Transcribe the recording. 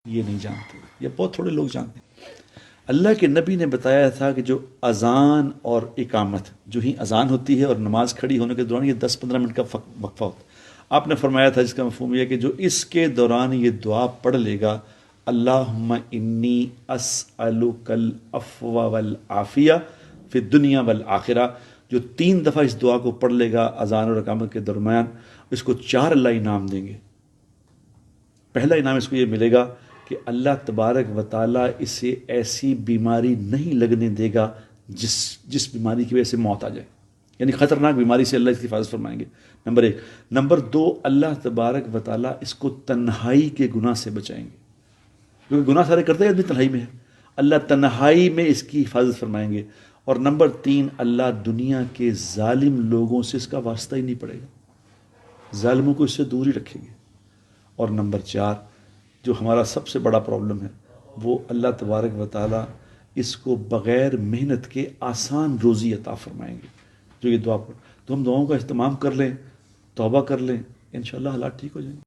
یہ نہیں جانتے، یا بہت تھوڑے لوگ جانتے ہیں۔ اللہ کے نبی نے بتایا تھا کہ جو اذان اور اقامت، جو ہی اذان ہوتی ہے اور نماز کھڑی ہونے کے دوران یہ 10-15 منٹ کا وقفہ ہوتا ہے، آپ نے فرمایا تھا جس کا مفہوم یہ ہے کہ جو اس کے دوران یہ دعا پڑھ لے گا، اللہم انی اسألک العفو والعافیہ فی الدنیا والآخرہ، جو 3 دفعہ اس دعا کو پڑھ لے گا اذان اور اقامت کے درمیان، اس کو 4 اللہ انعام دیں گے۔ پہلا انعام اس کو یہ ملے گا کہ اللہ تبارک و تعالیٰ اسے ایسی بیماری نہیں لگنے دے گا جس بیماری کی وجہ سے موت آ جائے، یعنی خطرناک بیماری سے اللہ اس کی حفاظت فرمائیں گے، نمبر 1۔ نمبر 2، اللہ تبارک و تعالیٰ اس کو تنہائی کے گناہ سے بچائیں گے، کیونکہ گناہ سارے کرتے ہیں آدمی تنہائی میں ہے، اللہ تنہائی میں اس کی حفاظت فرمائیں گے۔ اور نمبر 3، اللہ دنیا کے ظالم لوگوں سے اس کا واسطہ ہی نہیں پڑے گا، ظالموں کو اس سے دور ہی رکھیں گے۔ اور نمبر 4، جو ہمارا سب سے بڑا پرابلم ہے، وہ اللہ تبارک و تعالیٰ اس کو بغیر محنت کے آسان روزی عطا فرمائیں گے، جو یہ دعا پڑھ۔ تو ہم دعاؤں کا اہتمام کر لیں، توبہ کر لیں، انشاءاللہ حالات ٹھیک ہو جائیں گے۔